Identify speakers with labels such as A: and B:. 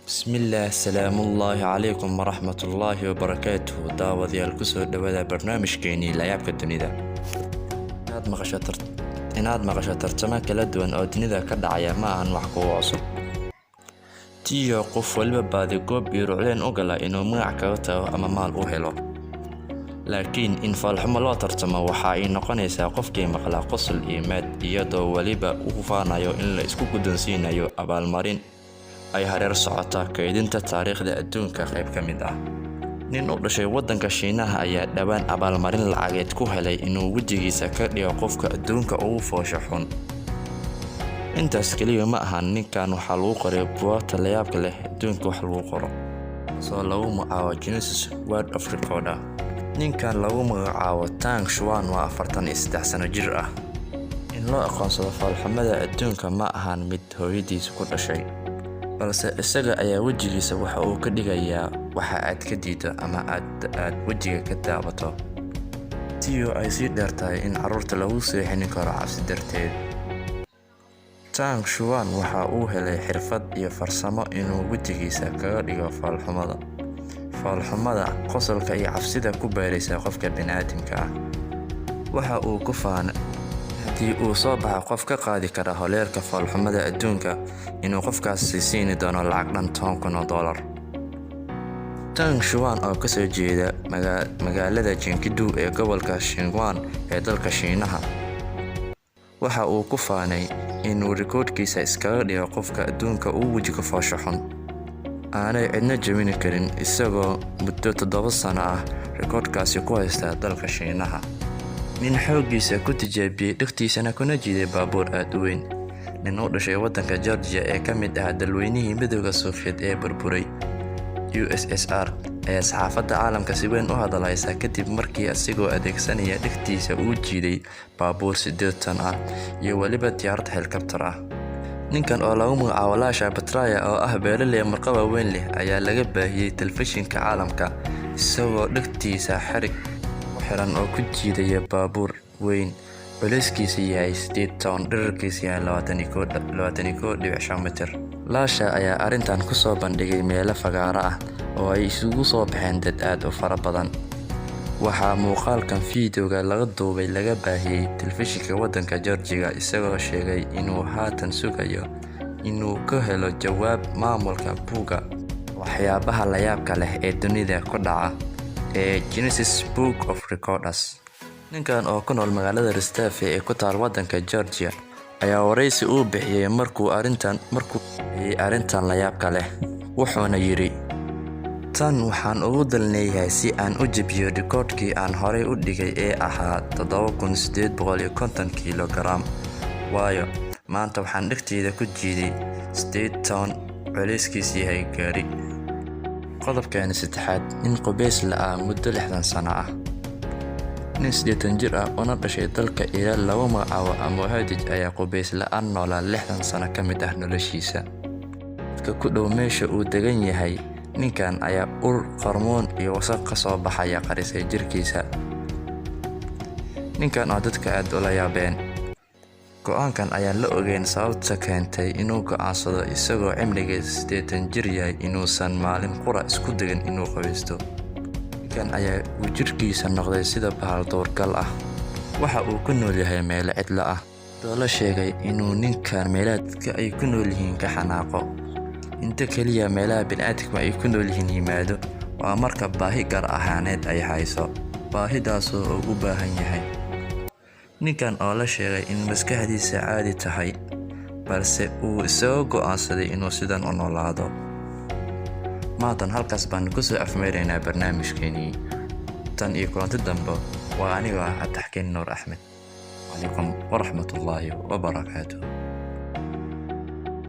A: بسم الله السلام الله عليكم ورحمة الله وبركاته داوديال كسو دوادا برنامجكيني layaabka dunida inaad maqasho tartamo kala duwan oo dunida ka dhacaya ma ahan wax kugu cusub tiyo qof walba baadi goob iyo rucleen u gala inuu magac kaga tago ama maal u helo laakiin in falxumo loo tartamo waxa ay noqonaysaa qofkii maqla qosol iyo maad iyadoo waliba uu faanayo in la isku guddoonsiinayo abaalmarin ay hareer socota kaydinta taariikhda adduunka qayb ka mid ah nin u dhashay waddanka Shiinaha ayaa dhawaan abaalmarin lacageed ku helay inuu wajigiisa ka dhigo qofka adduunka ugu foosho xun intaas kaliya ma ahan ninkan waxa lagu qoray buugta layaabka leh adduunka wax lagu qoro soo lagu magacaabo Guinness World of Records ninkan lagu magacaabo Tang Xuan waa 43 sano jir ah in loo aqoonsado falxumada adduunka ma ahan mid hooyadiis ku dhashay balse isaga ayaa wajigiisa waxa uu ka dhigayaa waxa aad ka diido ama aad wajiga ka daawato tiyo ay sii dheertahay in carruurta lagu seexin karo cabsi darteed Tang Xuan waxa uu helay xirfad iyo farsamo inuu wajigiisa kaga dhigo falxumada qosolka iyo cabsida ku beeraysa qofka bini'aadamka ah waxa uu ku faanay haddii uu soo baxo qof ka qaadi kara holeerka falxumada adduunka inuu qofkaas siini doono lacag dhan $10,000 Tang Xuan oo ka soo jeeda magaalada Chengdu ee gobolka Sichuan ee dalka Shiinaha waxa uu ku faanay inuu rikoodhkiisa iskaga dhigo qofka adduunka uu wajiga foosho xun aanay cidna jebin karin isagoo muddo 7 sano ah rikoodhkaasi ku haysta dalka Shiinaha nin xoogiisa ku tijaabiyay dhaqtiisana kuna jiiday baabuur aad u weyn nin u dhashay waddanka Georgia ee ka mid ah dalweynihii midowga Soviet ee burburay USSR ayaa saxaafadda caalamka si weyn u hadlaysa kadib markii asigoo adeegsanaya dhaqtiisa uu jiiday baabuur 8 tan ah iyo waliba diyaarad helikabtar ah ninkan oo lagu magacaabo Lasha Petraya oo ah beeraley marqaba weyn leh ayaa laga baahiyay telefishinka caalamka isagoo dhaqtiisa xarig xiran oo ku jiidaya baabuur weyn culayskiisa yahay 8 tan dhererkiisa yahay 21.5 mitir Lasha ayaa arintan ku soo bandhigay meelo fagaara ah oo ay isugu soo baxeen dad aad u fara badan waxaa muuqaalkan fiidiyowga laga duubay laga baahiyay telefishinka waddanka Georgia isagoo sheegay inuu haatan sugayo inuu ka helo jawaab maamulka buugga waxyaabaha layaabka leh ee dunida ku dhaca ee Guinness Book of Records ninkan oo ku nool magaalada Rostov ee ku taal waddanka Georgia ayaa wareysi uu bixiyay markuu arintan layaabka leh wuxuuna yiri tan waxaan ugu dalneeyahay si aan u jabiyo rikoodhkii aan horey u dhigay ee ahaa 7,850 kilogram waayo maanta waxaan dhaqteyda ku jiiday 8 tan culayskiisa yahay gaari qodobkeena saddexaad nin qubays la muddo 60 sano ah nin 80 jir ah oo dhashay dalka Iran lagu magacaabo Amohadij ayaa qubays la'aan noolaa 60 sano ka mid ah noloshiisa dadka ku dhow meesha uu degan yahay ninkan ayaa ur qarmoon iyo wasakh ka soo baxaya qarisay jirkiisa ninkan oo dadka aad ula yaabeen go'aankan ayaa la ogeyn sababta keentay inuu go'aansado isagoo cimrigiisa 80 jir yahay inuusan maalin qura isku degin inuu qubaysto ninkan ayaa jirkiisa noqday sida bahal doorgal ah waxa uu ku nool yahay meel cidla ah doola sheegay inuu ninkan meelaadka ay ku nool yihiin ka xanaaqo inta kaliya meelaha bini'aadamka ay ku nool yihiin yimaado waa marka baahi gaar ahaaneed ay hayso baahidaas oo u baahan yahay ninkan oo la sheegay in maskaxdiisa caadi tahay balse uu isagoo go'aansaday inuu sidan u noolaado maatan halkaas baan ku soo afmeeraynaa barnaamijkeenii tan iyo kulanti dambe waa aniga Cabdixakiin Nuur Axmed waalaikum warahmatullaahi wabarakaatuh